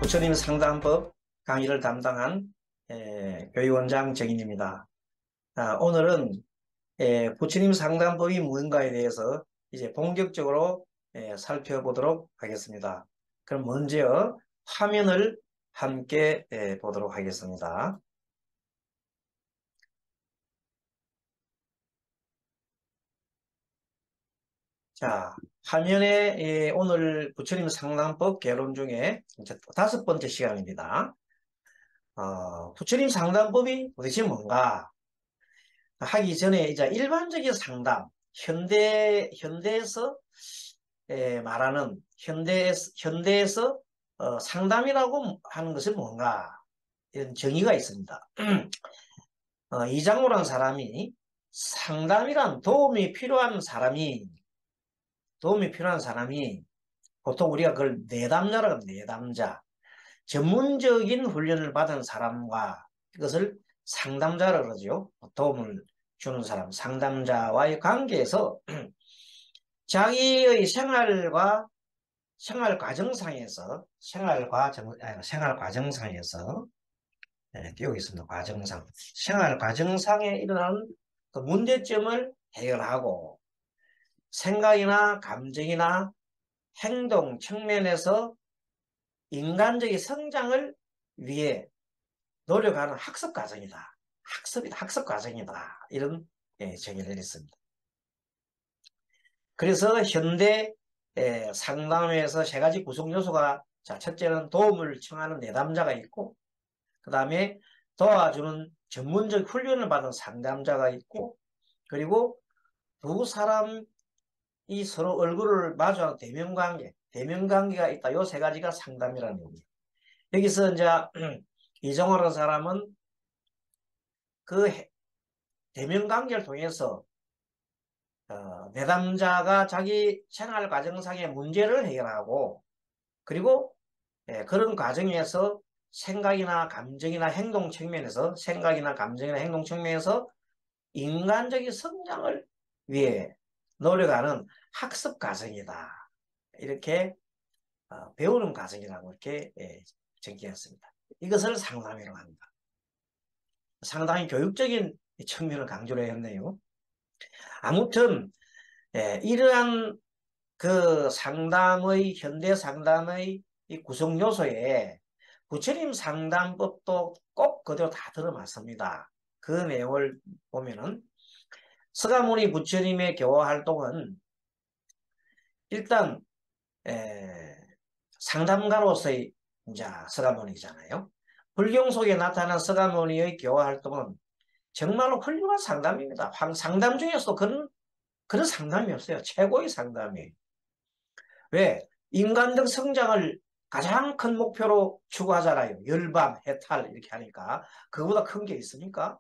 부처님 상담법 강의를 담당한 교육원장 정인입니다. 오늘은 부처님 상담법이 무엇인가에 대해서 이제 본격적으로 살펴보도록 하겠습니다. 그럼 먼저 화면을 함께 보도록 하겠습니다. 자, 화면에 오늘 부처님 상담법 개론 중에 이제 5번째 시간입니다. 부처님 상담법이 도대체 뭔가 하기 전에 이제 일반적인 상담, 현대에서 말하는 현대에서 상담이라고 하는 것은 뭔가 이런 정의가 있습니다. 이장우라는 사람이 상담이란 도움이 필요한 사람이 보통 우리가 그걸 내담자라고 합니다. 내담자. 전문적인 훈련을 받은 사람과 이것을 상담자라고 그러죠. 도움을 주는 사람, 상담자와의 관계에서 자기의 생활 과정상에서 띄우고 있습니다. 생활 과정상에 일어나는 그 문제점을 해결하고 생각이나 감정이나 행동 측면에서 인간적인 성장을 위해 노력하는 학습 과정이다. 학습 과정이다. 이런 정의를 내렸습니다. 그래서 현대 상담에서 세 가지 구성 요소가, 자, 첫째는 도움을 청하는 내담자가 있고, 그 다음에 도와주는 전문적 훈련을 받은 상담자가 있고, 그리고 두 사람이 서로 얼굴을 마주하는 대면관계가 있다. 요 세 가지가 상담이라는 겁니다. 여기서 이제 이정호라는 사람은 그 대면관계를 통해서 내담자가 자기 생활 과정상의 문제를 해결하고, 그리고 그런 과정에서 생각이나 감정이나 행동 측면에서 인간적인 성장을 위해 노력하는 학습 과정이다. 이렇게 배우는 과정이라고 이렇게 정의했습니다. 이것을 상담이라고 합니다. 상당히 교육적인 측면을 강조를 했네요. 아무튼 이러한 그 현대 상담의 이 구성 요소에 부처님 상담법도 꼭 그대로 다 들어맞습니다. 그 내용을 보면은 서가모니 부처님의 교화 활동은 일단 상담가로서의 이제 서가모니잖아요. 불경 속에 나타난 서가모니의 교화 활동은 정말로 훌륭한 상담입니다. 상담 중에서도 그런 상담이 없어요. 최고의 상담이에요. 왜? 인간적 성장을 가장 큰 목표로 추구하잖아요. 열반, 해탈 이렇게 하니까. 그거보다 큰 게 있습니까?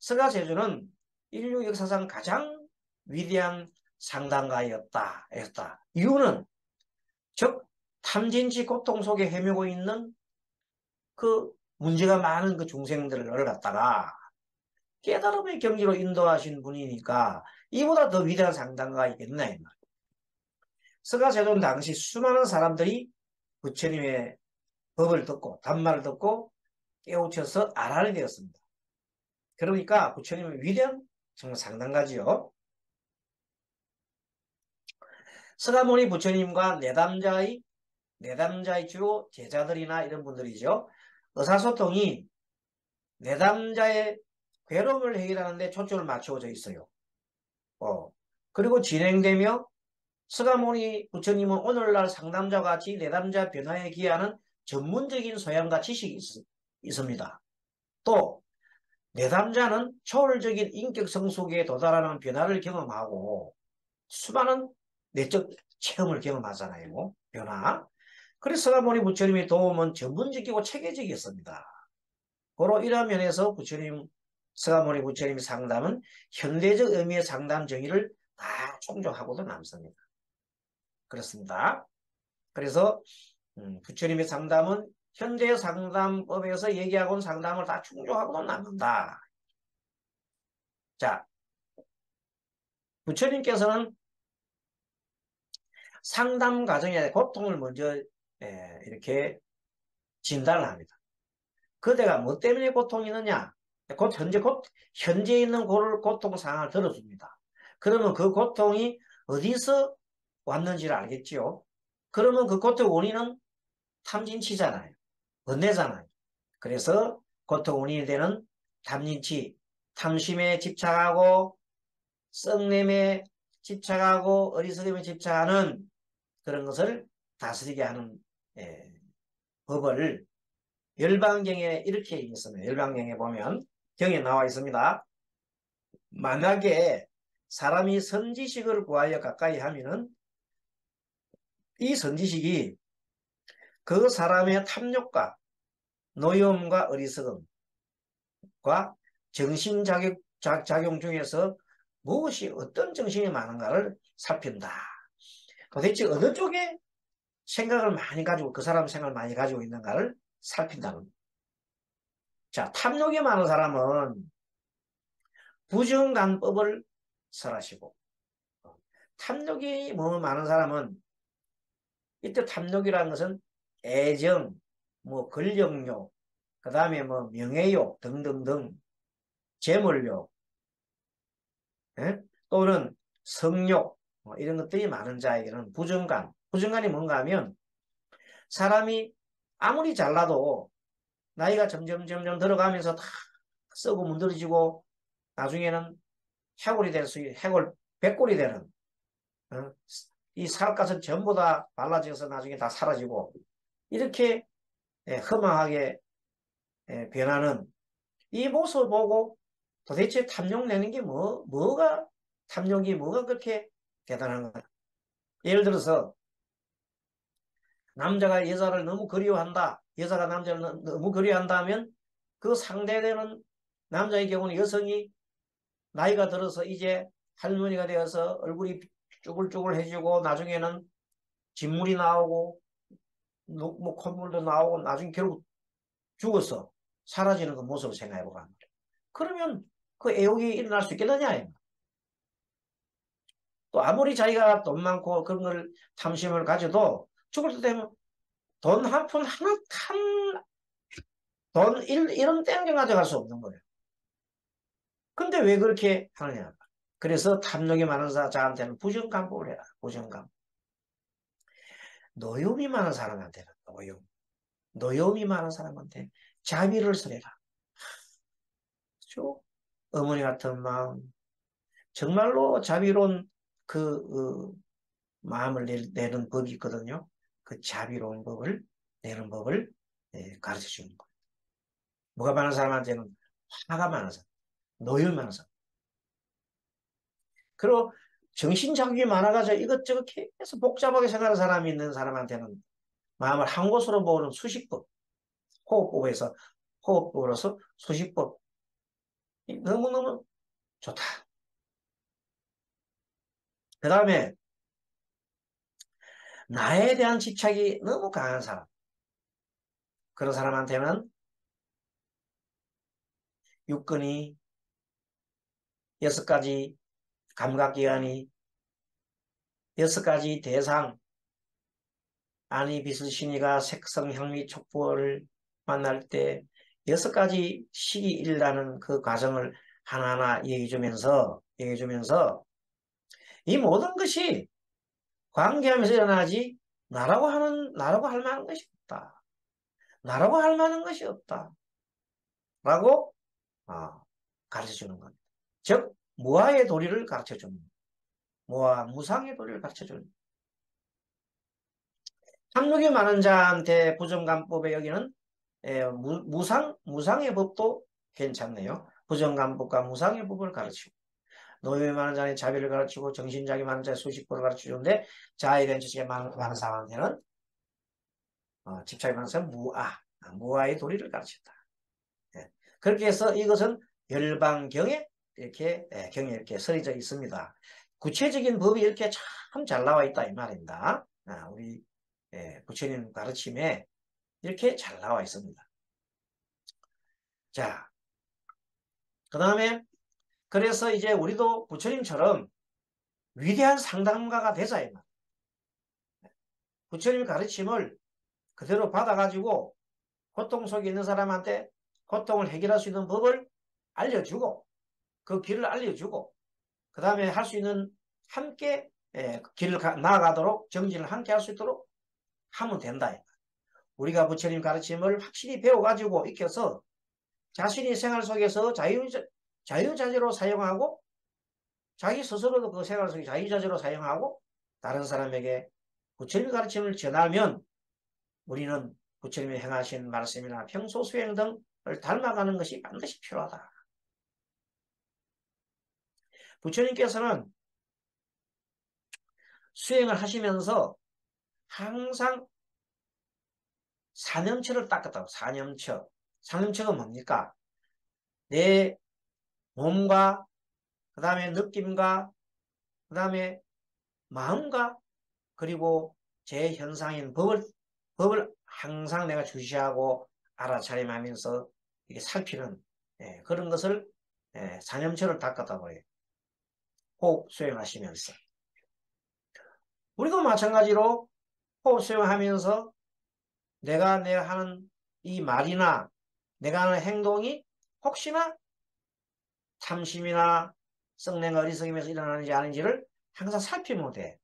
서가제주는 인류 역사상 가장 위대한 상담가였다. 이유는 즉 탐진치 고통 속에 헤매고 있는 그 문제가 많은 그 중생들을 갖다가 깨달음의 경지로 인도하신 분이니까 이보다 더 위대한 상담가가 있겠나 이 말. 서가제도는 당시 수많은 사람들이 부처님의 법을 듣고 단말을 듣고 깨우쳐서 알아내게 되었습니다. 그러니까 부처님은 위대한 정말 상담가지요. 서가모니 부처님과 내담자의 주로 제자들이나 이런 분들이죠. 의사소통이 내담자의 괴로움을 해결하는 데 초점을 맞추어져 있어요. 그리고 진행되며 서가모니 부처님은 오늘날 상담자와 같이 내담자 변화에 기여하는 전문적인 소양과 지식이 있습니다. 또 내담자는 초월적인 인격 성숙에 도달하는 변화를 경험하고 수많은 내적 체험을 경험하잖아요. 변화. 그래서 서가모니 부처님의 도움은 전문적이고 체계적이었습니다. 고로 이러한 면에서 서가모니 부처님의 상담은 현대적 의미의 상담 정의를 다 충족하고도 남습니다. 그렇습니다. 그래서 부처님의 상담은 현대 상담법에서 얘기하고 온 상담을 다 충족하고도 남는다. 자, 부처님께서는 상담 과정에 고통을 먼저 이렇게 진단을 합니다. 그대가 뭐 때문에 고통이 있느냐? 현재 있는 고통 상황을 들어줍니다. 그러면 그 고통이 어디서 왔는지를 알겠지요. 그러면 그 고통의 원인은 탐진치잖아요. 번뇌잖아요. 그래서 고통 원인이 되는 탐진치, 탐심에 집착하고 썩냄에 집착하고 어리석음에 집착하는 그런 것을 다스리게 하는 법을 열방경에 이렇게 있습니다. 열방경에 보면 경에 나와 있습니다. 만약에 사람이 선지식을 구하여 가까이 하면은 이 선지식이 그 사람의 탐욕과 노여움과 어리석음과 정신작용 중에서 무엇이 어떤 정신이 많은가를 살핀다. 도대체 어느 쪽에 생각을 많이 가지고 그 사람 생각을 많이 가지고 있는가를 살핀다는. 자, 탐욕이 많은 사람은 부정간법을 설하시고 탐욕이 뭐 많은 사람은 이때 탐욕이라는 것은 애정, 뭐 권력욕, 그 다음에 뭐 명예욕 등등등 재물욕, 예? 또는 성욕 뭐 이런 것들이 많은 자에게는 부정간. 부정간이 뭔가 하면 사람이 아무리 잘나도 나이가 점점 들어가면서 다 썩고 문드러지고 나중에는 해골 백골이 되는 어? 이 살갗은 전부 다 발라져서 나중에 다 사라지고 이렇게 허망하게 변하는 이 모습을 보고 도대체 탐욕 내는 게 탐욕이 뭐가 그렇게 대단한 거야. 예를 들어서 남자가 여자를 너무 그리워한다. 여자가 남자를 너무 그리워한다면 그 상대되는 남자의 경우는 여성이 나이가 들어서 이제 할머니가 되어서 얼굴이 쭈글쭈글해지고 나중에는 진물이 나오고 뭐 콧물도 나오고 나중에 결국 죽어서 사라지는 그 모습을 생각해보라. 그러면 그 애욕이 일어날 수 있겠느냐? 또 아무리 자기가 돈 많고 그런 걸 탐심을 가져도 죽을 때 되면 돈 한 푼 하나 돈 1원 땡겨 가져갈 수 없는 거예요. 근데 왜 그렇게 하느냐? 그래서 탐욕이 많은 자한테는 부정감법을 해라. 부정감. 노여움이 많은 사람한테는 노여움이 많은 사람한테 자비를 설해라. 그렇죠? 어머니 같은 마음. 정말로 자비로운 그 마음을 내는 법이 있거든요. 그 자비로운 법을 내는 법을 가르쳐 주는 거예요. 뭐가 많은 사람한테는 화가 많은 사람, 노여움이 많은 사람. 그리고 정신자극이 많아가지고 이것저것 계속 복잡하게 생각하는 사람이 있는 사람한테는 마음을 한 곳으로 모으는 수식법, 호흡법으로서 수식법. 너무너무 좋다. 그 다음에 나에 대한 집착이 너무 강한 사람. 그런 사람한테는 육근이 6가지 감각기관이 6가지 대상 아니 비스신이가 색성 향미 촉보를 만날 때 6가지 식이 일어나는 그 과정을 하나하나 얘기해주면서 이 모든 것이 관계하면서 일어나지 나라고 할 만한 것이 없다. 나라고 할 만한 것이 없다. 라고 가르쳐 주는 겁니다. 즉 무아의 도리를 가르쳐 줍니다. 무아 무상의 도리를 가르쳐 줍니다. 탐욕이 많은 자한테 부정감법에 여기는 무상의 법도 괜찮네요. 부정감법과 무상의 법을 가르치고 노여움이 많은 자의 자비를 가르치고 정신작이 많은 자의 수식법을 가르쳐주는데 자에 대한 지식이 많은 사람한테는 집착이 많은 사람은 무아의 도리를 가르친다. 예. 그렇게 해서 이것은 열방경에 이렇게 경에 이렇게 설해져 있습니다. 구체적인 법이 이렇게 참 잘 나와 있다 이 말입니다. 우리 부처님 가르침에 이렇게 잘 나와 있습니다. 자, 그 다음에 그래서 이제 우리도 부처님처럼 위대한 상담가가 되자 이 말. 부처님 가르침을 그대로 받아가지고 고통 속에 있는 사람한테 고통을 해결할 수 있는 법을 알려주고 그 길을 알려주고 그 다음에 할 수 있는 함께 그 길을 나아가도록 정진을 함께 할 수 있도록 하면 된다. 우리가 부처님 가르침을 확실히 배워가지고 익혀서 자신이 생활 속에서 자유자재로 사용하고 자기 스스로도 그 생활 속에 자유자재로 사용하고 다른 사람에게 부처님 가르침을 전하면 우리는 부처님이 행하신 말씀이나 평소 수행 등을 닮아가는 것이 반드시 필요하다. 부처님께서는 수행을 하시면서 항상 사념처를 닦았다고. 사념처. 사념처가 뭡니까? 내 몸과 그 다음에 느낌과 그 다음에 마음과 그리고 제 현상인 법을 항상 내가 주시하고 알아차림하면서 이게 살피는 그런 것을 사념처를 닦았다고 해요. 호흡 수행하시면서. 우리도 마찬가지로 호흡 수행하면서 내가 하는 이 말이나 내가 하는 행동이 혹시나 탐심이나 썩내가 어리석임에서 일어나는지 아닌지를 항상 살피면 돼.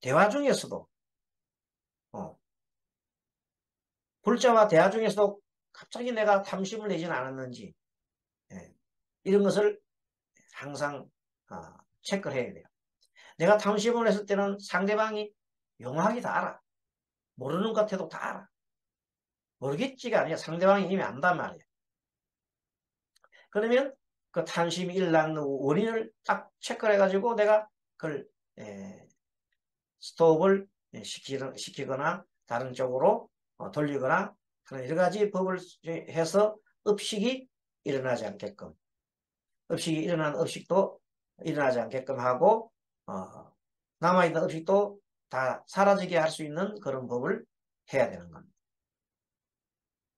대화 중에서도 불자와 대화 중에서도 갑자기 내가 탐심을 내지는 않았는지 이런 것을 항상 체크를 해야 돼요. 내가 탐심을 했을 때는 상대방이 용하게 다 알아. 모르는 것 같아도 다 알아. 모르겠지가 아니야. 상대방이 이미 안단 말이야. 그러면 그 탐심이 일어나는 원인을 딱 체크를 해가지고 내가 그걸 스톱을 시키거나 다른 쪽으로 돌리거나 그런 여러 가지 법을 해서 업식이 일어나지 않게끔 업식이 일어난 업식도 일어나지 않게끔 하고 남아있는 업식도 다 사라지게 할 수 있는 그런 법을 해야 되는 겁니다.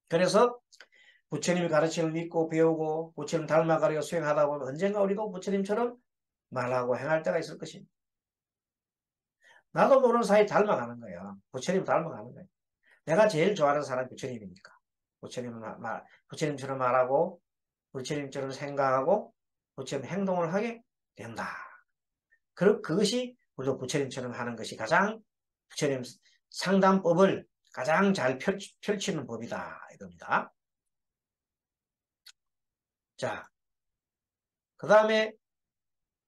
그래서 부처님의 가르침을 믿고 배우고 부처님 닮아가려 수행하다 보면 언젠가 우리도 부처님처럼 말하고 행할 때가 있을 것입니다. 나도 모르는 사이에 닮아가는 거예요. 부처님 닮아가는 거예요. 내가 제일 좋아하는 사람이 부처님이니까. 부처님처럼 말하고 부처님처럼 생각하고 부처님 행동을 하게 된다. 그것이 우리도 부처님처럼 하는 것이 가장 부처님 상담법을 가장 잘 펼치는 법이다. 이겁니다. 자, 그 다음에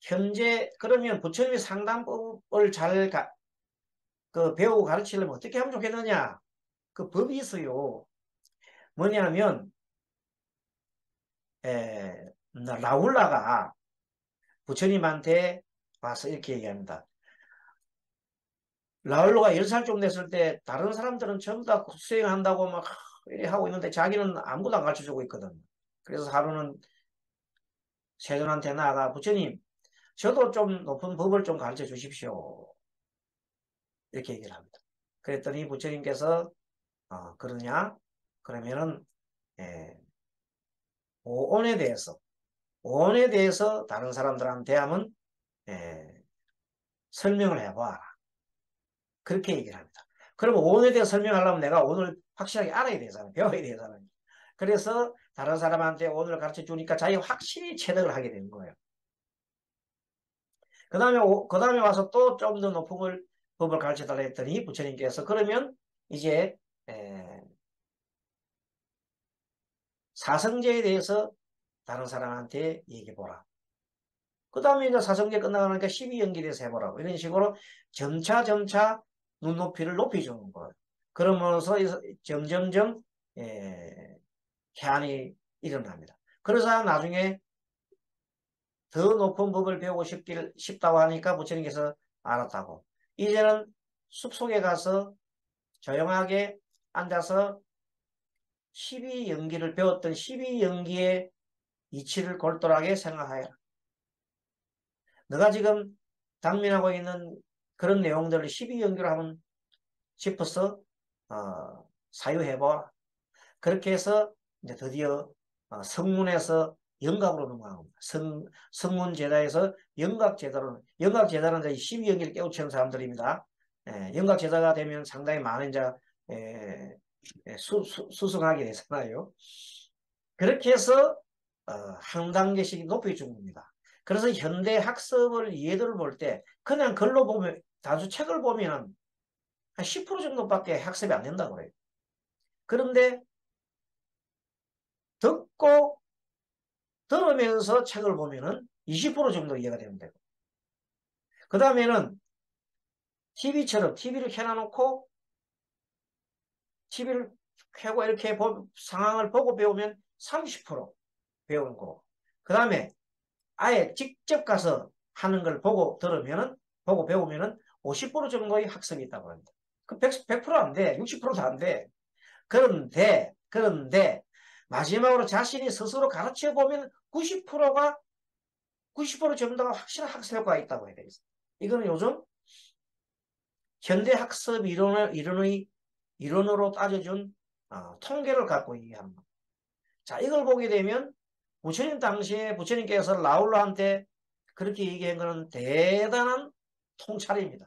현재 그러면 부처님의 상담법을 잘 배우고 가르치려면 어떻게 하면 좋겠느냐? 그 법이 있어요. 뭐냐면 라울라가 부처님한테 와서 이렇게 얘기합니다. 라울라가 10살쯤 됐을 때 다른 사람들은 전부 다 수행한다고 막 이렇게 하고 있는데 자기는 아무것도 안 가르쳐주고 있거든. 그래서 하루는 세존한테 나아가 부처님 저도 좀 높은 법을 좀 가르쳐 주십시오. 이렇게 얘기를 합니다. 그랬더니 부처님께서 그러냐? 그러면은 오온에 대해서 다른 사람들한테 하면 설명을 해봐. 그렇게 얘기를 합니다. 그러면 오온에 대해서 설명하려면 내가 오늘 확실하게 알아야 되잖아요. 배워야 되잖아요. 그래서 다른 사람한테 오늘 가르쳐 주니까 자기가 확실히 체득을 하게 되는 거예요. 그 다음에 와서 또 좀 더 높은 법을 가르쳐 달라 했더니 부처님께서 그러면 이제 사성제에 대해서 다른 사람한테 얘기해보라. 그 다음에 이제 사성제 끝나가니까 12연기에 대해서 해보라고. 이런 식으로 점차 눈높이를 높여주는 거예요. 그러면서 점점점 해안이 일어납니다. 그래서 나중에 더 높은 법을 배우고 싶다고 하니까 부처님께서 알았다고. 이제는 숲속에 가서 조용하게 앉아서 12연기를 배웠던 12연기의 이치를 골똘하게 생각하여라. 너가 지금 당면하고 있는 그런 내용들을 12연기로 한번 짚어서 사유해보라. 그렇게 해서 이제 드디어 성문에서 영각으로 넘어가는 겁니다. 성문제자에서 영각제자로, 영각제자는 이제 12연기를 깨우치는 사람들입니다. 영각제자가 되면 상당히 많은 이제 수승하게 되잖아요. 그렇게 해서 한 단계씩 높여준 겁니다. 그래서 현대 학습을 예들을 볼 때 그냥 글로 보면 단수 책을 보면 한 10% 정도밖에 학습이 안 된다고 그래요. 그런데 듣고 들으면서 책을 보면은 20% 정도 이해가 되면 되고 그 다음에는 TV처럼 TV를 켜놔놓고 TV를 켜고 이렇게 상황을 보고 배우면 30% 배우는 거고 그 다음에 아예 직접 가서 하는 걸 보고 들으면은 보고 배우면은 50% 정도의 학습이 있다고 합니다. 그 100%안 돼. 60%도 안 돼. 그런데 마지막으로 자신이 스스로 가르쳐 보면 90% 정도가 확실한 학습 효과가 있다고 해야 되겠어요. 이거는 요즘 현대 학습 이론으로 따져준 통계를 갖고 얘기합니다. 자, 이걸 보게 되면 부처님 당시에 부처님께서 라울라한테 그렇게 얘기한 것은 대단한 통찰입니다.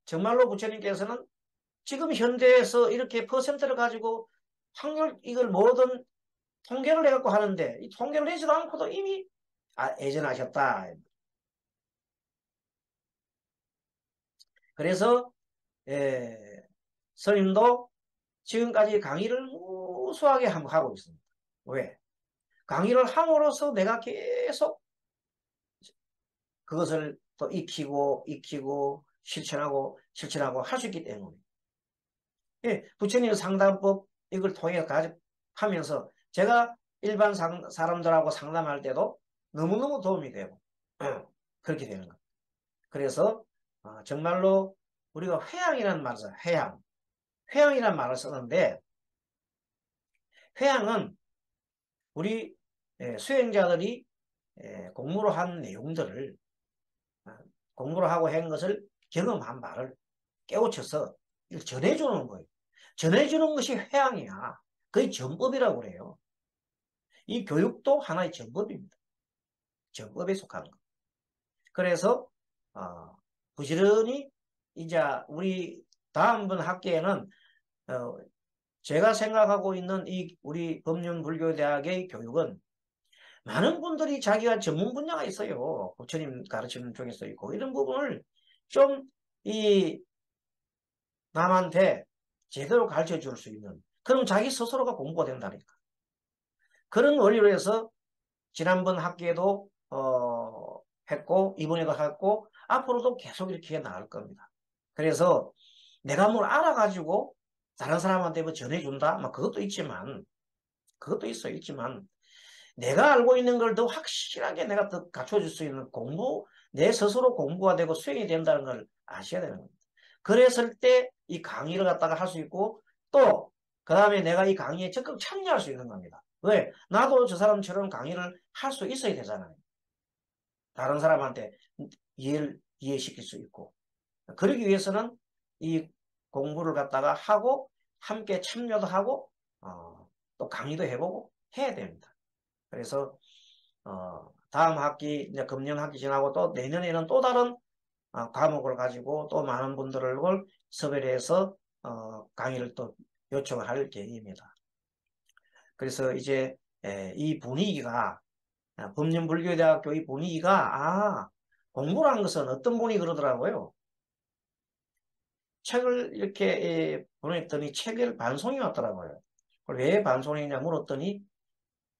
정말로 부처님께서는 지금 현대에서 이렇게 퍼센트를 가지고 확률 이걸 뭐든 통계를 내갖고 하는데 이 통계를 내지도 않고도 이미 예전하셨다. 그래서 스님도 지금까지 강의를 무수하게 하고 있습니다. 왜? 강의를 함으로써 내가 계속 그것을 또 익히고 실천하고 할 수 있기 때문에. 예, 부처님 상담법 이걸 통해 하면서 제가 일반 사람들하고 상담할 때도 너무너무 도움이 되고 그렇게 되는 겁니다. 그래서 정말로 우리가 회양이라는 말을 써요. 회양이라는 말을 쓰는데 회양은 우리 수행자들이 공부로 한 내용들을 공부를 하고 한 것을 경험한 말을 깨우쳐서 전해주는 거예요. 전해주는 것이 회양이야. 그게 전법이라고 그래요. 이 교육도 하나의 전법입니다. 전법에 속하는 거. 그래서 부지런히 이제 우리 다음번 학기에는 제가 생각하고 있는 이 우리 법륜불교대학의 교육은 많은 분들이 자기가 전문 분야가 있어요. 부처님 가르치는 쪽에서 있고 이런 부분을 좀 이 남한테 제대로 가르쳐 줄 수 있는 그럼 자기 스스로가 공부가 된다니까. 그런 원리로 해서 지난번 학기에도 했고 이번에도 했고 앞으로도 계속 이렇게 나갈 겁니다. 그래서 내가 뭘 알아가지고 다른 사람한테 뭐 전해준다? 막 그것도 있지만 내가 알고 있는 걸 더 확실하게 내가 더 갖춰줄 수 있는 내 스스로 공부가 되고 수행이 된다는 걸 아셔야 되는 겁니다. 그랬을 때 이 강의를 갖다가 할 수 있고 또 그 다음에 내가 이 강의에 적극 참여할 수 있는 겁니다. 왜? 나도 저 사람처럼 강의를 할 수 있어야 되잖아요. 다른 사람한테 이해시킬 수 있고. 그러기 위해서는 이 공부를 갖다가 하고 함께 참여도 하고 또 강의도 해보고 해야 됩니다. 그래서 다음 학기 이제 금년 학기 지나고 또 내년에는 또 다른 과목을 가지고 또 많은 분들을 섭외를 해서 강의를 또 요청을 할 계획입니다. 그래서 이제 이 분위기가 법륜불교대학교 이 분위기가 공부란 것은 어떤 분이 그러더라고요. 책을 이렇게 보냈더니 책을 반송이 왔더라고요. 왜 반송이냐 물었더니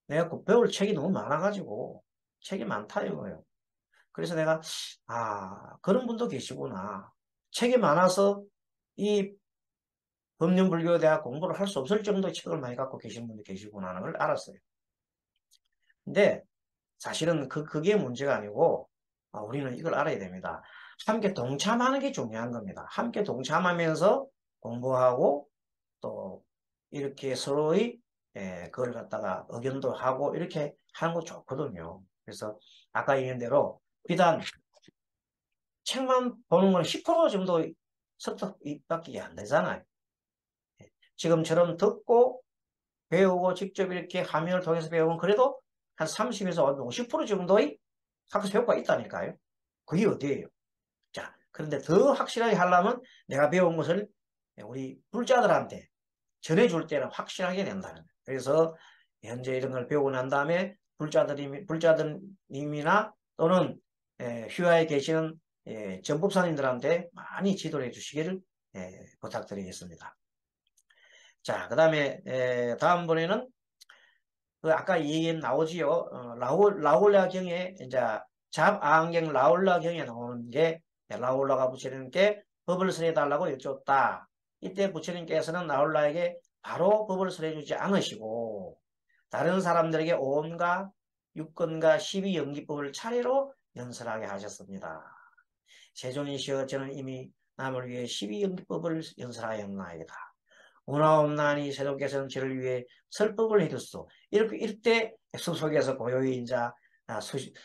내가 그 배울 책이 너무 많아가지고 책이 많다 이거예요. 그래서 내가 그런 분도 계시구나. 책이 많아서 이 법륜불교대학 공부를 할 수 없을 정도의 책을 많이 갖고 계신 분도 계시구나 하는 걸 알았어요. 근데 사실은 그게 문제가 아니고 우리는 이걸 알아야 됩니다. 함께 동참하는 게 중요한 겁니다. 함께 동참하면서 공부하고 또 이렇게 서로의 그걸 갖다가 의견도 하고 이렇게 하는 거 좋거든요. 그래서 아까 얘기한 대로 비단 책만 보는 건 10% 정도 습득밖에 안 되잖아요. 지금처럼 듣고 배우고 직접 이렇게 화면을 통해서 배우면 그래도 한 30에서 50% 정도의 학습 효과가 있다니까요. 그게 어디예요? 자, 그런데 더 확실하게 하려면 내가 배운 것을 우리 불자들한테 전해줄 때는 확실하게 된다는 거예요. 그래서 현재 이런 걸 배우고 난 다음에 불자들님이나 또는 휴화에 계시는 전법사님들한테 많이 지도를 해주시기를 부탁드리겠습니다. 자, 그 다음에 다음번에는 그 아까 얘기 나오지요. 라울라경에 이제 잡아안경 라울라경에 나오는 게 라울라가 부처님께 법을 설해달라고 여쭈었다. 이때 부처님께서는 라울라에게 바로 법을 설해주지 않으시고 다른 사람들에게 온갖 육건과 12연기법을 차례로 연설하게 하셨습니다. 세존이시여 저는 이미 남을 위해 12연기법을 연설하였나이다. 오나옵나니 세존께서는 저를 위해 설법을 해줬소. 이럴 때 숲속에서 고요히 이제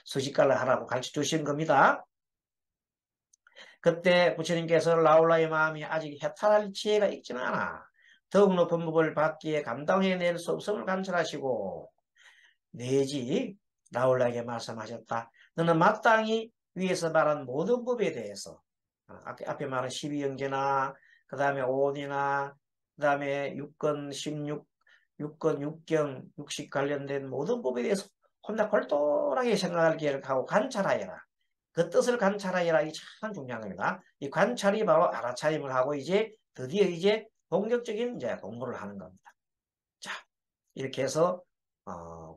수식가를 하라고 가르쳐 주신 겁니다. 그때 부처님께서 라울라의 마음이 아직 해탈할 지혜가 있지는 않아. 더욱 높은 법을 받기에 감당해낼 수 없음을 관찰하시고 내지 라울라에게 말씀하셨다. 너는 마땅히 위에서 말한 모든 법에 대해서 앞에 말한 12연계나 그 다음에 오온이나 그 다음에 6권 16, 6권 6경 60 관련된 모든 법에 대해서 혼자 골똘하게 생각할 기회를 하고 관찰하여라. 그 뜻을 관찰하여라. 이게 참 중요한 겁니다. 이 관찰이 바로 알아차림을 하고 이제 드디어 이제 본격적인 이제 공부를 하는 겁니다. 자, 이렇게 해서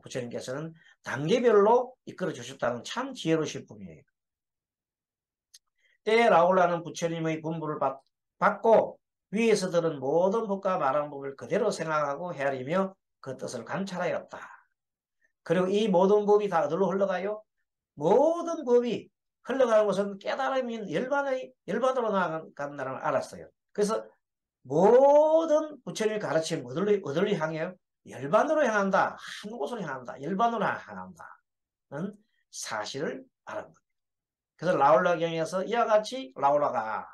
부처님께서는 단계별로 이끌어 주셨다는 참 지혜로우신 분이에요. 때에 라울라는 부처님의 분부를 받고 위에서 들은 모든 법과 말한 법을 그대로 생각하고 헤아리며 그 뜻을 관찰하였다. 그리고 이 모든 법이 다 어디로 흘러가요? 모든 법이 흘러가는 것은 깨달음인 열반으로 나간다는 걸 알았어요. 그래서 모든 부처님의 가르침이 어디로 향해요? 열반으로 향한다. 한 곳으로 향한다. 열반으로 향한다는 사실을 알은 겁니다. 그래서 라울라경에서 이와 같이 라울라가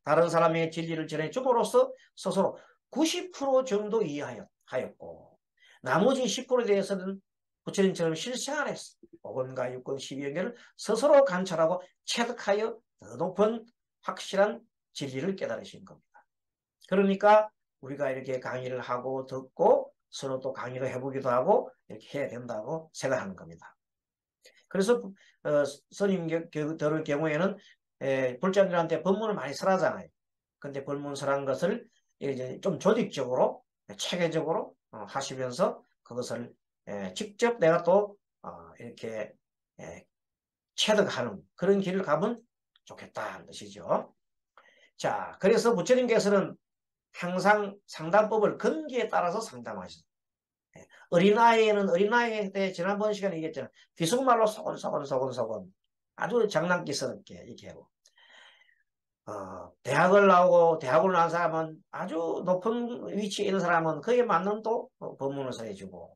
다른 사람에게 진리를 전해줌으로써 스스로 90% 정도 이해하였고 나머지 10%에 대해서는 부처님처럼 실생활 했어. 5권과 6권 12연계를 스스로 관찰하고 체득하여 더 높은 확실한 진리를 깨달으신 겁니다. 그러니까 우리가 이렇게 강의를 하고 듣고 서로 또 강의를 해보기도 하고 이렇게 해야 된다고 생각하는 겁니다. 그래서 스님들의 경우에는 불자들한테 법문을 많이 설하잖아요. 근데 법문 설한 것을 이제 좀 조직적으로 체계적으로 하시면서 그것을 직접 내가 또 이렇게 체득하는 그런 길을 가면 좋겠다는 뜻이죠. 자, 그래서 부처님께서는 항상 상담법을 근기에 따라서 상담하셨어요. 어린아이에는 어린아이 때 지난번 시간에 얘기했잖아요. 귀속말로 소곤소곤 아주 장난기스럽게 이렇게 하고 대학을 나오고 대학을 나온 사람은 아주 높은 위치에 있는 사람은 그에 맞는 또 법문을 써해주고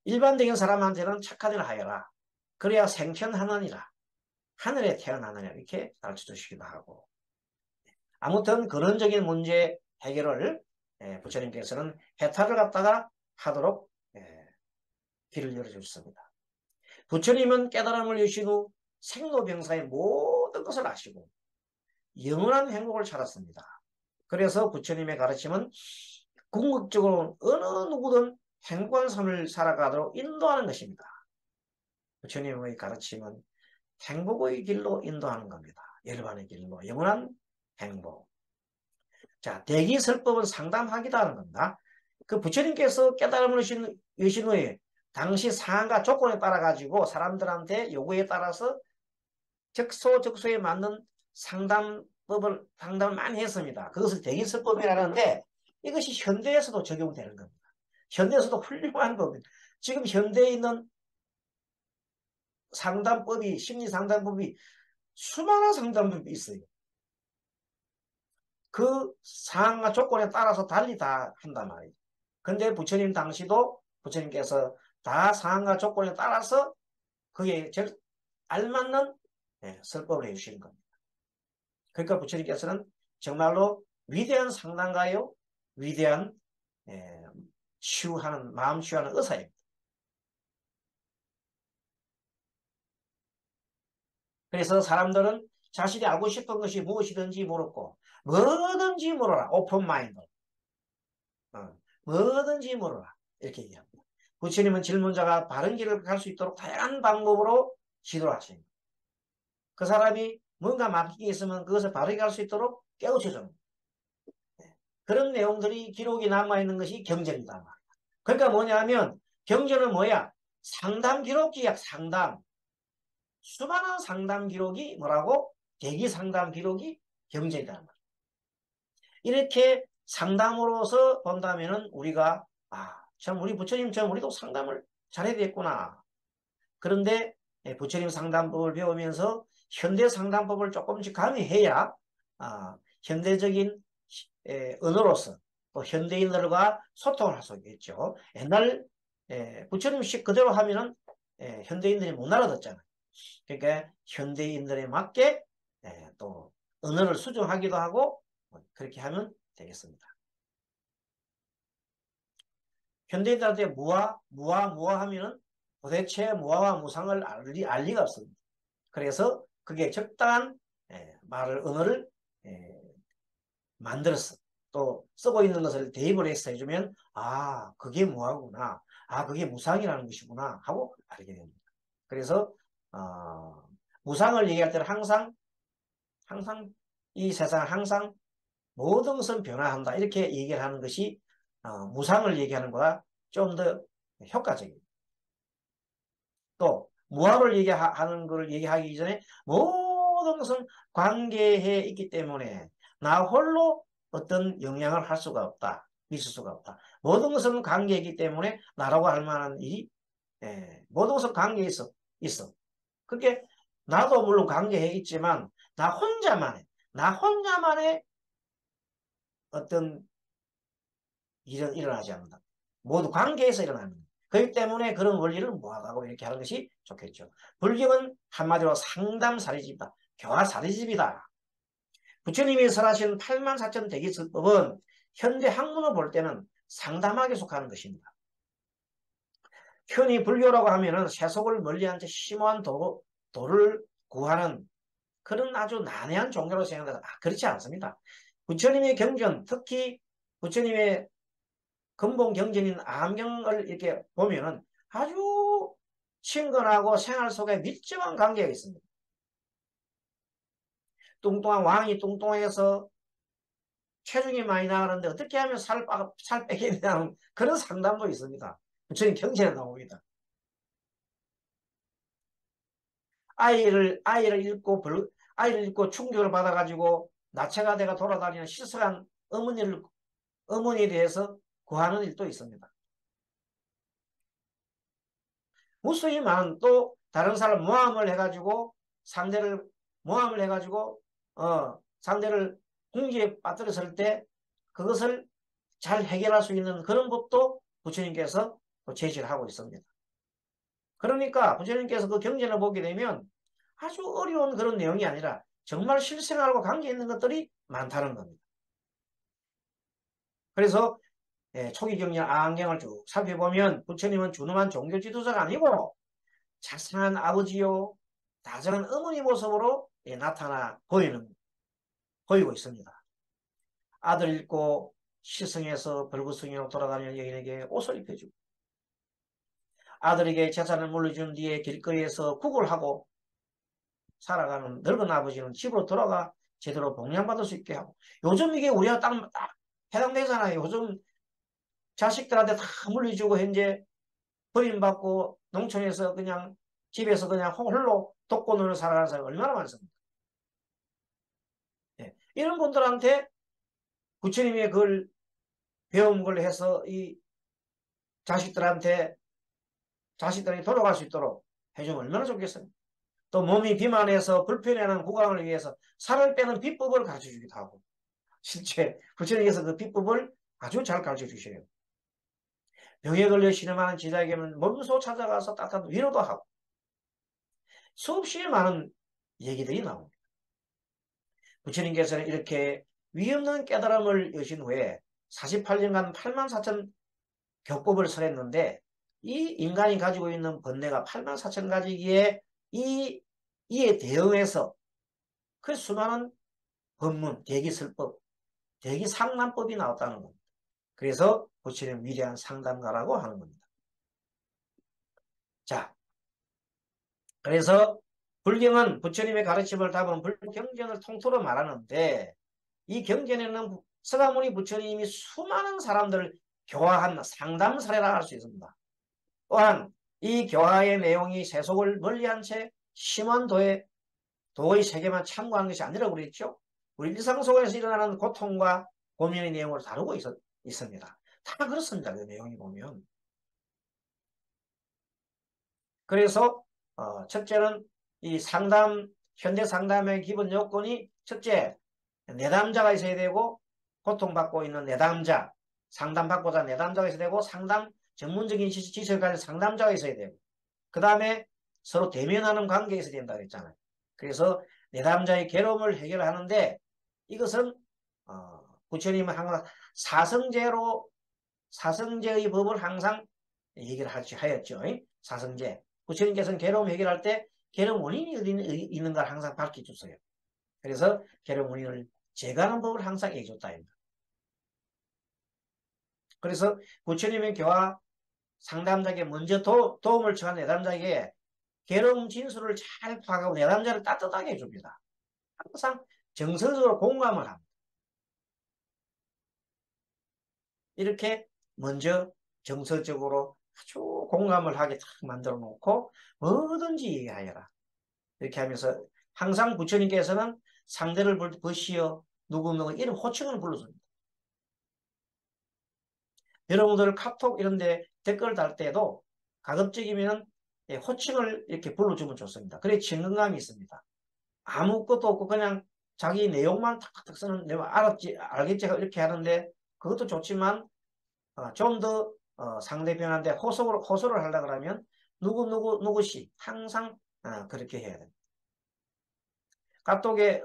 일반적인 사람한테는 착한 일을 하여라. 그래야 생천하느니라. 하늘에 태어나느냐 이렇게 가르쳐 주시기도 하고 아무튼 근원적인 문제 해결을 부처님께서는 해탈을 갖다가 하도록 길을 열어주셨습니다. 부처님은 깨달음을 주신 후 생로병사의 모든 것을 아시고 영원한 행복을 찾았습니다. 그래서 부처님의 가르침은 궁극적으로 어느 누구든 행복한 삶을 살아가도록 인도하는 것입니다. 부처님의 가르침은 행복의 길로 인도하는 겁니다. 열반의 길로 영원한 행복. 자, 대기설법은 상담하기도 하는 겁니다. 그 부처님께서 깨달음을 주신 후에 당시 상황과 조건에 따라 가지고 사람들한테 요구에 따라서 적소에 맞는 상담을 많이 했습니다. 그것을 대기설법이라는데 이것이 현대에서도 적용되는 겁니다. 현대에서도 훌륭한 법입니다. 지금 현대에 있는 상담법이 심리상담법이 수많은 상담법이 있어요. 그 상황과 조건에 따라서 달리 다 한단 말이에요. 근데 부처님 당시도 부처님께서 다 상황과 조건에 따라서 그게 알맞는 설법을 해주시는 겁니다. 그러니까 부처님께서는 정말로 위대한 상담가요, 위대한 치유하는 마음 치유하는 의사입니다. 그래서 사람들은 자신이 알고 싶은 것이 무엇이든지 물었고 뭐든지 물어라. 오픈 마인드. 뭐든지 물어라. 이렇게 얘기합니다. 부처님은 질문자가 바른 길을 갈 수 있도록 다양한 방법으로 지도를 하십니다. 그 사람이 뭔가 막히게 있으면 그것을 바르게 갈 수 있도록 깨우쳐줍니다. 그런 내용들이 기록이 남아있는 것이 경전이다. 그러니까 뭐냐면 경전은 뭐야? 상담 기록기야. 상담. 수많은 상담 기록이 뭐라고? 대기 상담 기록이 경전이다. 이렇게 상담으로서 본다면은 우리가 참 우리 부처님처럼 우리도 상담을 잘해야 되겠구나. 그런데 부처님 상담법을 배우면서 현대 상담법을 조금씩 가미해야 현대적인 언어로서 또 현대인들과 소통을 할 수 있겠죠. 옛날 부처님식 그대로 하면은 현대인들이 못 알아듣잖아요. 그러니까 현대인들에 맞게 또 언어를 수정하기도 하고 그렇게 하면 되겠습니다. 현대인들한테 무아 하면은 도대체 무아와 무상을 알 리가 없습니다. 그래서 그게 적당한 언어를 만들었어. 또 쓰고 있는 것을 대입을 해서 해주면 그게 무아구나. 그게 무상이라는 것이구나 하고 알게 됩니다. 그래서 무상을 얘기할 때는 항상 이 세상 항상 모든 것은 변화한다. 이렇게 얘기를 하는 것이 무상을 얘기하는 것보다 좀 더 효과적입니다. 또 무아를 얘기하는 걸 얘기하기 전에 모든 것은 관계해 있기 때문에 나 홀로 어떤 영향을 할 수가 없다. 있을 수가 없다. 모든 것은 관계이기 때문에 나라고 할 만한 일이 모든 것은 관계에 있어. 그게 나도 물론 관계해 있지만 나 혼자만의 어떤 일은 일어나지 않는다. 모두 관계에서 일어나는 거예요. 그렇기 때문에 그런 원리를 모아가고 이렇게 하는 것이 좋겠죠. 불경은 한마디로 상담사리집이다. 교화사리집이다. 부처님이 설하신 84,000 대기설법은 현대 학문을 볼 때는 상담학에 속하는 것입니다. 흔히 불교라고 하면은 세속을 멀리한 채 심오한 도를 구하는 그런 아주 난해한 종교로 생각한다. 그렇지 않습니다. 부처님의 경전, 특히 부처님의 근본 경전인 암경을 이렇게 보면은 아주 친근하고 생활 속에 밀접한 관계가 있습니다. 뚱뚱한 왕이 뚱뚱해서 체중이 많이 나가는데 어떻게 하면 살 빼게 되냐는 그런 상담도 있습니다. 부처님 경전에 나옵니다. 아이를 잃고 충격을 받아가지고 나체가 돼가 돌아다니는 실성한 어머니에 대해서 구하는 일도 있습니다. 무수히만 또 다른 사람 모함을 해가지고 상대를 궁지에 빠뜨렸을 때 그것을 잘 해결할 수 있는 그런 법도 부처님께서 제시를 하고 있습니다. 그러니까 부처님께서 그 경전을 보게 되면 아주 어려운 그런 내용이 아니라 정말 실생활과 관계 있는 것들이 많다는 겁니다. 그래서 초기 경전 아항경을 쭉 살펴보면 부처님은 준엄한 종교 지도자가 아니고 자상한 아버지요 다정한 어머니 모습으로 보이고 있습니다. 아들 잃고 시승해서 벌구승이로 돌아다니는 여인에게 옷을 입혀주고 아들에게 재산을 물려준 뒤에 길거리에서 구걸하고 살아가는 늙은 아버지는 집으로 돌아가 제대로 복양받을 수 있게 하고 요즘 이게 우리가 딱 해당되잖아요. 요즘 자식들한테 다 물려주고 현재 버림받고 농촌에서 그냥 집에서 그냥 홀로 독거노인을 살아가는 사람이 얼마나 많습니까? 이런 분들한테 부처님이 그걸 배운 걸 해서 이 자식들이 돌아갈 수 있도록 해주면 얼마나 좋겠어요. 또 몸이 비만해서 불편해하는 구강을 위해서 살을 빼는 비법을 가르쳐 주기도 하고 실제 부처님께서 그 비법을 아주 잘 가르쳐 주셔요. 병에 걸려 신음하는 지자에게는 몸소 찾아가서 따뜻한 위로도 하고 수없이 많은 얘기들이 나옵니다. 부처님께서는 이렇게 위없는 깨달음을 여신 후에 48년간 84,000 교법을 설했는데 이 인간이 가지고 있는 번뇌가 84,000가지기에 이에 대응해서 그 수많은 법문, 대기설법, 대기상담법이 나왔다는 겁니다. 그래서 부처님 위대한 상담가라고 하는 겁니다. 자, 그래서 불경은 부처님의 가르침을 담은 불경전을 통틀어 말하는데 이 경전에는 서가모니 부처님이 수많은 사람들을 교화한 상담 사례라 할 수 있습니다. 또한 이 교화의 내용이 세속을 멀리한 채 심한 도의 세계만 참고한 것이 아니라고 그랬죠. 우리 일상 속에서 일어나는 고통과 고민의 내용을 다루고 있습니다. 다 그렇습니다. 그 내용이 보면. 그래서 첫째는 이 현대 상담의 기본 요건이 첫째, 내담자가 있어야 되고 고통받고 있는 내담자, 상담받고자 내담자가 있어야 되고 상담 전문적인 지식을 가진 상담자가 있어야 되고 그 다음에 서로 대면하는 관계가 있어야 된다고 했잖아요. 그래서 내담자의 괴로움을 해결하는데 이것은 부처님은 항상 사성제의 법을 항상 얘기를 하였죠. 사성제. 부처님께서는 괴로움 해결할 때 괴로움 원인이 어디 있는가를 항상 밝혀줬어요. 그래서 괴로움 원인을 제거하는 법을 항상 얘기해줬다. 그래서 부처님의 교화 상담자에게 먼저 도움을 청한 내담자에게 괴로움 진술을 잘 파악하고 내담자를 따뜻하게 해줍니다. 항상 정서적으로 공감을 합니다. 이렇게 먼저 정서적으로 아주 공감을 하게 탁 만들어 놓고 뭐든지 얘기하여라. 이렇게 하면서 항상 부처님께서는 상대를 버시어 누구누구 이런 호칭을 불러줍니다. 여러분들 카톡 이런 데 댓글 달 때도 가급적이면 호칭을 이렇게 불러주면 좋습니다. 그래 친근감이 있습니다. 아무것도 없고 그냥 자기 내용만 탁탁 쓰는 내가 알았지 알겠지 이렇게 하는데 그것도 좋지만 좀 더 상대편한테 호소를 하려고 하면 누구시 항상 그렇게 해야 됩니다.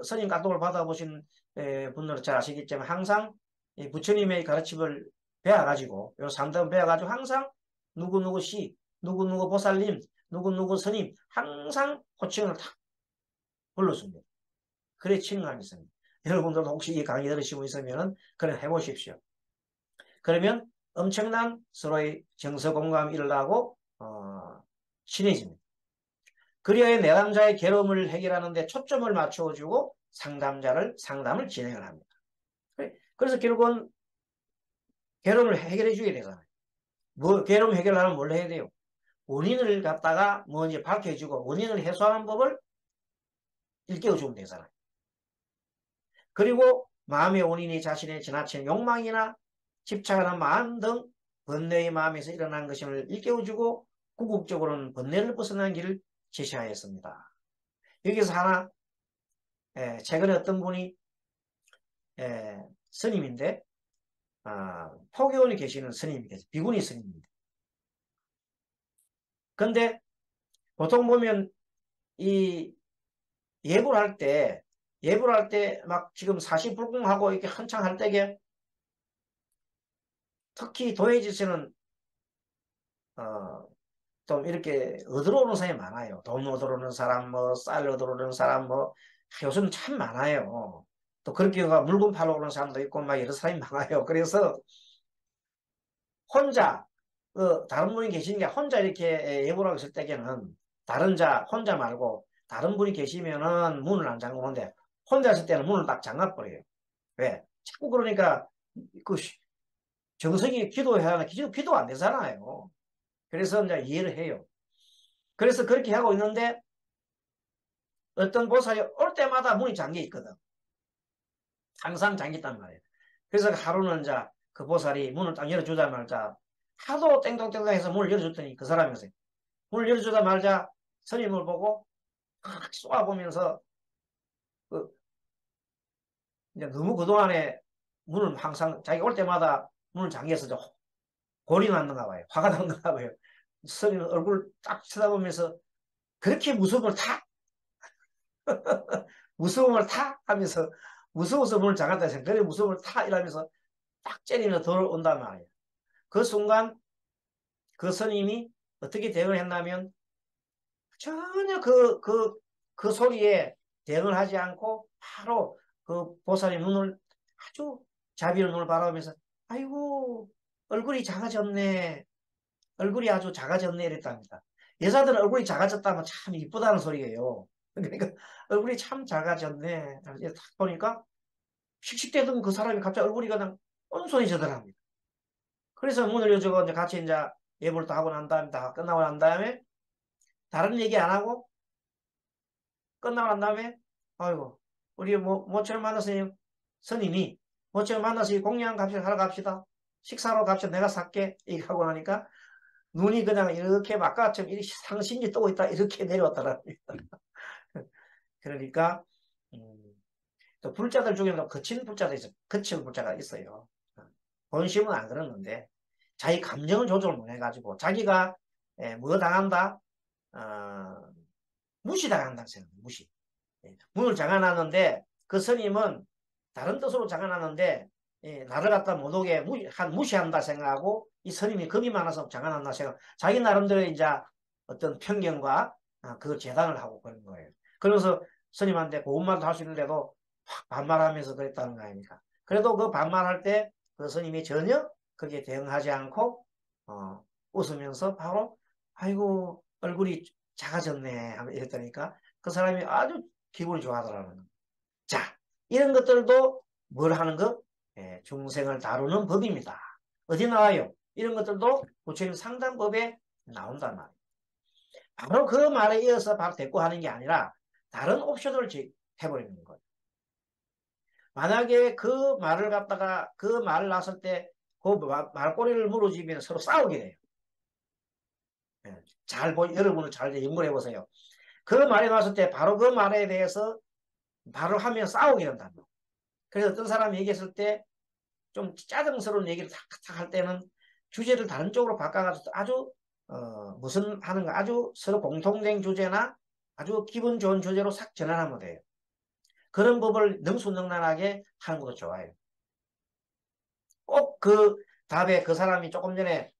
스님 카톡을 받아보신 분들은 잘 아시겠지만 항상 부처님의 가르침을 배워가지고 요 삼단 배워가지고 항상 누구시 누구누구 보살님 누구누구 스님 항상 호칭을 탁 불러줍니다. 그래 친근함이 있습니다. 여러분들도 혹시 이 강의 들으시고 있으면 그래 해보십시오. 그러면 엄청난 서로의 정서 공감이 일어나고 친해집니다. 그리하여 내담자의 괴로움을 해결하는 데 초점을 맞춰주고 상담을 진행을 합니다. 그래서 결국은 괴로움을 해결해 주게 되잖아요. 괴로움 해결하려면 뭘 해야 돼요? 원인을 갖다가 먼저 밝혀주고 원인을 해소하는 법을 일깨워주면 되잖아요. 그리고 마음의 원인이 자신의 지나친 욕망이나 집착하는 마음 등 번뇌의 마음에서 일어난 것임을 일깨워주고 궁극적으로는 번뇌를 벗어나는 길을 제시하였습니다. 여기서 하나 최근에 어떤 분이 스님인데 포교원에 계시는 스님이 계세요. 비구니 스님입니다. 근데 보통 보면 이 예불 할 때 막 지금 사시불공하고 이렇게 한창 할 때에 특히 도해지시는 좀 이렇게 얻으러 오는 사람이 많아요. 돈 얻으러 오는 사람, 뭐 쌀 얻으러 오는 사람, 뭐 요즘 참 많아요. 또 그렇게 물건 팔러 오는 사람도 있고 막 여러 사람이 많아요. 그래서 혼자 다른 분이 계시는 게 혼자 이렇게 예불하고 있을 때에는 혼자 말고 다른 분이 계시면은 문을 안 잠그는데 혼자 있을 때는 문을 딱 잠가버려요. 왜? 자꾸 그러니까 그 정성이 기도해야 하나 기도 안 되잖아요. 그래서 이제 이해를 해요. 그래서 그렇게 하고 있는데 어떤 보살이 올 때마다 문이 잠겨 있거든. 항상 잠겨 있단 말이에요. 그래서 하루는 이제 그 보살이 문을 딱 열어주자마자 하도 땡동땡동 해서 문을 열어줬더니 그 사람이었어요. 문을 열어주자마자 스님을 보고 확 쏘아보면서 그 이제 너무 그동안에 문을 항상 자기 올 때마다 문을 잠겨서 골이 났는가 봐요. 화가 났는가 봐요. 스님 얼굴 딱 쳐다보면서 그렇게 무서움을 타 하면서 무서워서 문을 잠갔다 해서 그래 무서움을 타 이러면서 딱 째리면서 돌아온단 말이에요. 그 순간 그 스님이 어떻게 대응을 했냐면 전혀 그 소리에 대응을 하지 않고 바로 그 보살이 눈을 아주 자비로 눈을 바라보면서 아이고 얼굴이 작아졌네. 얼굴이 아주 작아졌네 이랬답니다. 여자들은 얼굴이 작아졌다면 참 이쁘다는 소리예요. 그러니까 얼굴이 참 작아졌네. 이제 딱 보니까 씩씩대던 그 사람이 갑자기 얼굴이 그냥 온손해지더랍니다. 그래서 문을 열고 이제 같이 이제 예불도 하고 난 다음에 다 끝나고 난 다음에 다른 얘기 안 하고 끝나고 난 다음에 아이고 우리 모처럼 만났으니 스님이 모처럼 만나서 이 공양 갑시다 하러 갑시다. 식사로 갑시다. 내가 살게. 이렇게 하고 나니까 눈이 그냥 이렇게 아까처럼 이렇게 상신이 뜨고 있다 이렇게 내려왔더랍니다. 그러니까 또 불자들 중에는 거친 불자도 있어요. 거친 불자가 있어요. 본심은 안 그러는데 자기 감정을 조절 못 해가지고 자기가 뭐 당한다? 무시당한다 생각. 무시. 문을 장악하는데 그 스님은 다른 뜻으로 장악하는데 나를 갖다 못 오게 무시한다 생각하고 이 스님이 겁이 많아서 장악한다 생각. 자기 나름대로 이제 어떤 편견과 그 재단을 하고 그런 거예요. 그러면서 스님한테 고운말도 할 수 있는데도 확 반말하면서 그랬다는 거 아닙니까? 그래도 그 반말할 때 그 스님이 전혀 그게 대응하지 않고 웃으면서 바로 아이고 얼굴이 작아졌네 하고 이랬다니까 그 사람이 아주 기분이 좋아하더라고요. 자, 이런 것들도 뭘 하는 것? 중생을 다루는 법입니다. 어디 나와요? 이런 것들도 부처님 상담법에 나온단 말이에요. 바로 그 말에 이어서 바로 대꾸하는 게 아니라 다른 옵션을 해버리는 거예요. 만약에 그 말을 갖다가 그 말을 났을 때 그 말꼬리를 무너지면 서로 싸우게 돼요. 여러분은 잘 연구해 보세요. 그 말이 나왔을 때 바로 그 말에 대해서 말을 하면 싸우게 된다. 그래서 어떤 사람이 얘기했을 때 좀 짜증스러운 얘기를 탁탁 할 때는 주제를 다른 쪽으로 바꿔가지고 아주 무슨 하는가 아주 서로 공통된 주제나 아주 기분 좋은 주제로 싹 전환하면 돼요. 그런 법을 능수능란하게 하는 것도 좋아요. 꼭 그 답에 그 사람이 조금 전에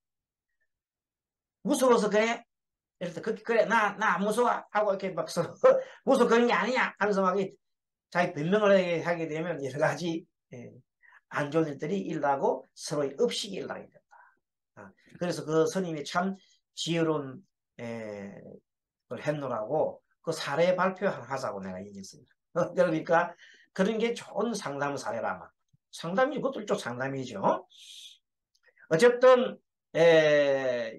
무서워서 그래? 이럴 때 그래 나 안 무서워 하고 이렇게 막 서로 무서워 그런 게 아니냐 하면서 막 자기 변명을 하게 되면 여러 가지 안 좋은 일들이 일어나고 서로의 업식이 일어나게 된다. 그래서 그 스님이 참 지혜로운 걸 했노라고 그 사례 발표 하자고 내가 얘기했습니다. 그러니까 그런 게 좋은 상담 사례라마. 상담이 그것도 일종 상담이죠. 어쨌든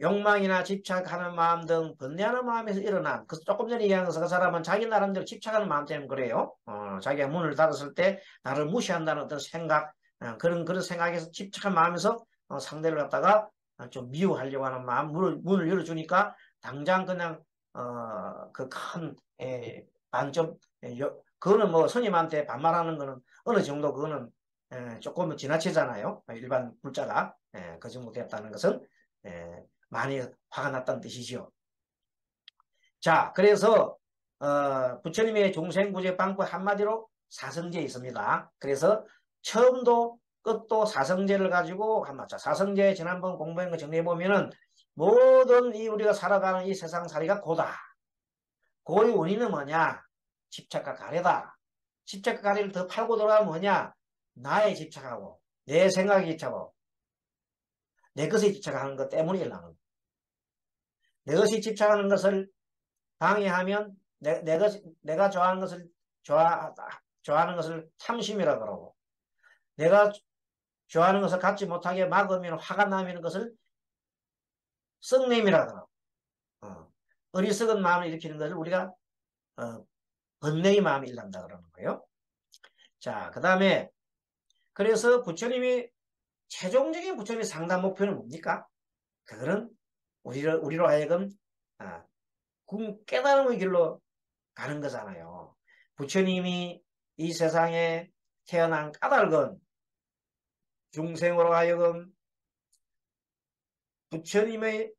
욕망이나 집착하는 마음 등 번뇌하는 마음에서 일어난 그 조금 전에 얘기한 것은 그 사람은 자기 나름대로 집착하는 마음 때문에 그래요. 자기가 문을 닫았을 때 나를 무시한다는 어떤 생각 그런 생각에서 집착한 마음에서 상대를 갖다가 좀 미워하려고 하는 마음 문을 열어주니까 당장 그냥 그 큰 반점 그거는 뭐 스님한테 반말하는 거는 어느 정도 그거는 조금은 지나치잖아요. 일반 불자가 그 정도 됐다는 것은 많이 화가 났다는 뜻이죠. 자, 그래서 부처님의 중생구제 방법 한마디로 사성제 있습니다. 그래서 처음도 끝도 사성제를 가지고 한마디 사성제 지난번 공부한 거 정리해 보면은 모든 이 우리가 살아가는 이 세상살이가 고다. 고의 원인은 뭐냐? 집착과 가래다. 집착과 가래를 더 팔고 들어가면 뭐냐? 나에 집착하고 내 생각에 집착하고 내 것에 집착하는 것 때문에 일어나는 거예요. 내 것이 집착하는 것을 방해하면 내가 좋아하는 것을 좋아하는 것을 탐심이라 그러고 내가 좋아하는 것을 갖지 못하게 막으면 화가 나면 것을 썩냄이라 그러고 어리석은 마음을 일으키는 것을 우리가 번뇌의 마음이 일난다 그러는 거예요. 자, 그 다음에 그래서 부처님이 최종적인 부처님의 상담 목표는 뭡니까? 그거는 우리로 하여금 깨달음의 길로 가는 거잖아요. 부처님이 이 세상에 태어난 까닭은 중생으로 하여금 부처님의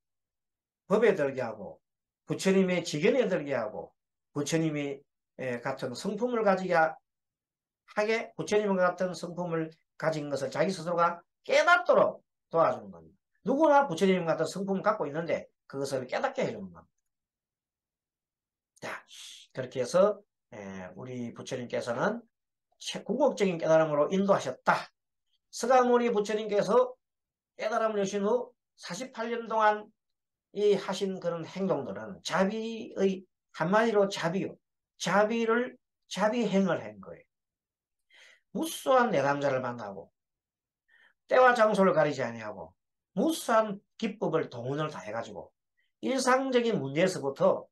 법에 들게 하고 부처님의 지견에 들게 하고 부처님이 같은 성품을 가지게 하게 부처님과 같은 성품을 가진 것을 자기 스스로가 깨닫도록 도와주는 겁니다. 누구나 부처님 같은 성품을 갖고 있는데 그것을 깨닫게 해주는 겁니다. 자, 그렇게 해서 우리 부처님께서는 궁극적인 깨달음으로 인도하셨다. 서가모니 부처님께서 깨달음을 주신 후 48년 동안 이 하신 그런 행동들은 자비의 한마디로 자비요. 자비행을 한 거예요. 무수한 내담자를 만나고 때와 장소를 가리지 아니하고 무수한 기법을 동원을 다 해가지고 일상적인 문제에서부터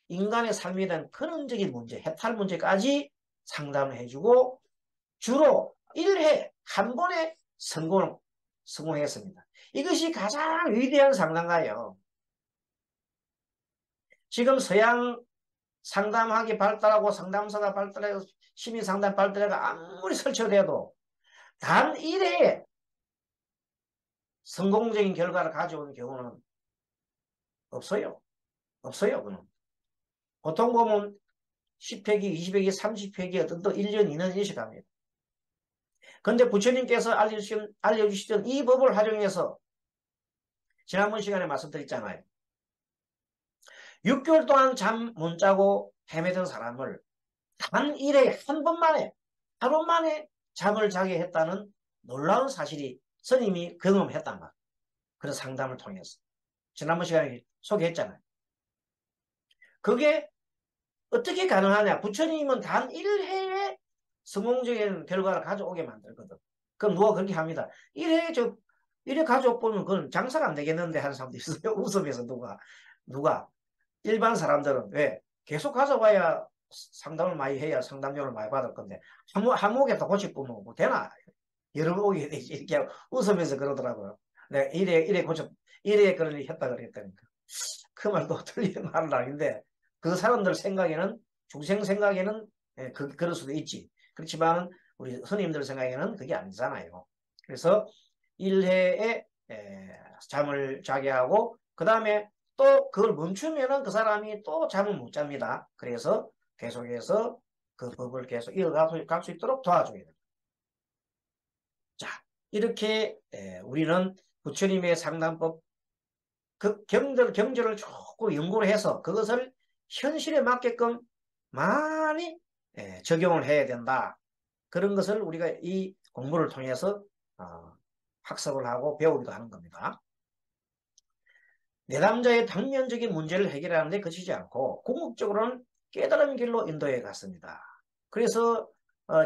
인간의 삶에 대한 근원적인 문제, 해탈 문제까지 상담을 해주고 주로 1회 한 번에 성공했습니다. 이것이 가장 위대한 상담가예요. 지금 서양 상담학이 발달하고 상담사가 발달하고 심리상담 발달하고 아무리 설치돼도 단 1회에 성공적인 결과를 가져온 경우는 없어요. 없어요. 그는. 보통 보면 10회기, 20회기, 30회기 어떤 또 1년, 2년 일씩 합니다. 그런데 부처님께서 알려주시던 이 법을 활용해서 지난번 시간에 말씀드렸잖아요. 6개월 동안 잠 못 자고 헤매던 사람을 단 1회 한 번 만에, 하루 만에 잠을 자게 했다는 놀라운 사실이 스님이 경험했단 말이에요. 그런 상담을 통해서. 지난번 시간에 소개했잖아요. 그게 어떻게 가능하냐? 부처님은 단 1회에 성공적인 결과를 가져오게 만들거든. 그럼 누가 그렇게 합니다. 1회 가져오면 그건 장사가 안 되겠는데 하는 사람도 있어요. 웃으면서 누가. 일반 사람들은 왜? 계속 가져와야 상담을 많이 해야 상담료를 많이 받을 건데, 한 목에다 고칠 뿐면 뭐 되나? 여러 번 오게 되지. 이렇게 웃으면서 그러더라고요. 내가 이래 그런 일 했다 그랬다니까. 그 말도 틀린 말은 아닌데, 그 사람들 생각에는, 중생 생각에는, 그럴 수도 있지. 그렇지만, 우리 스님들 생각에는 그게 아니잖아요. 그래서, 1회에 잠을 자게 하고, 그 다음에 또 그걸 멈추면은 그 사람이 또 잠을 못 잡니다. 그래서 계속해서 그 법을 계속 이어갈 수 있도록 도와줘야 됩니다. 자, 이렇게 우리는 부처님의 상담법 그 경전을 조금 연구를 해서 그것을 현실에 맞게끔 많이 적용을 해야 된다. 그런 것을 우리가 이 공부를 통해서 학습을 하고 배우기도 하는 겁니다. 내담자의 당면적인 문제를 해결하는 데 그치지 않고 궁극적으로는 깨달음 길로 인도해 갔습니다. 그래서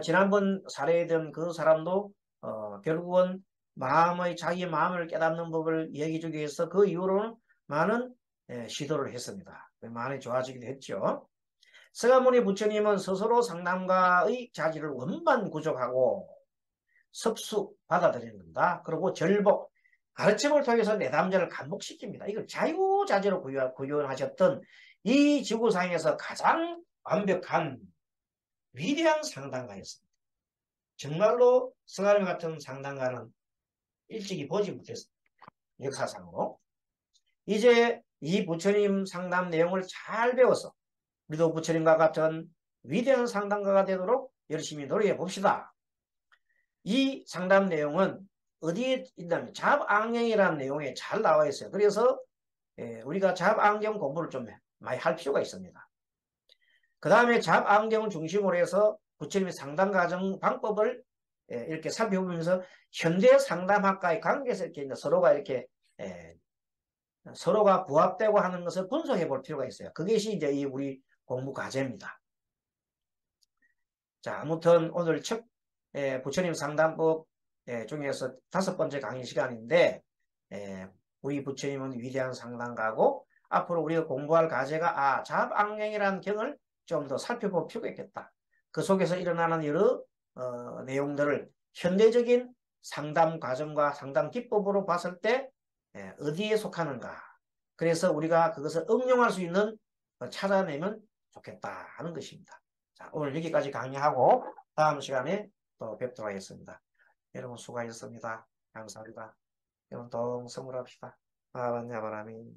지난번 사례된 그 사람도 결국은 자기의 마음을 깨닫는 법을 얘기해 주기 위해서 그 이후로는 많은 시도를 했습니다. 많이 좋아지기도 했죠. 서가모니 부처님은 스스로 상담가의 자질을 원만 구족하고 섭수 받아들이는다. 그리고 절복, 가르침을 통해서 내담자를 감복시킵니다. 이걸 자유자재로 구현하셨던 이 지구상에서 가장 완벽한 위대한 상담가였습니다. 정말로 서가모니 같은 상담가는 일찍이 보지 못했습니다. 역사상으로. 이제 이 부처님 상담 내용을 잘 배워서 우리도 부처님과 같은 위대한 상담가가 되도록 열심히 노력해 봅시다. 이 상담 내용은 어디에 있냐면 잡앙경이라는 내용에 잘 나와 있어요. 그래서 우리가 잡앙경 공부를 좀 많이 할 필요가 있습니다. 그 다음에 잡앙경을 중심으로 해서 부처님의 상담 과정 방법을 이렇게 살펴보면서 현대 상담학과의 관계에서 이렇게 서로가 이렇게 서로가 부합되고 하는 것을 분석해 볼 필요가 있어요. 그것이 이제 이 우리 공부 과제입니다. 자, 아무튼 오늘 첫 부처님 상담법 중에서 5번째 강의 시간인데 우리 부처님은 위대한 상담가고 앞으로 우리가 공부할 과제가 잡앙경이라는 경을 좀 더 살펴볼 필요가 있겠다. 그 속에서 일어나는 여러 내용들을 현대적인 상담 과정과 상담 기법으로 봤을 때 어디에 속하는가. 그래서 우리가 그것을 응용할 수 있는 찾아내면 좋겠다 하는 것입니다. 자, 오늘 여기까지 강의하고 다음 시간에 또 뵙도록 하겠습니다. 여러분 수고하셨습니다. 감사합니다. 여러분 동성을 합시다. 아반야바라미.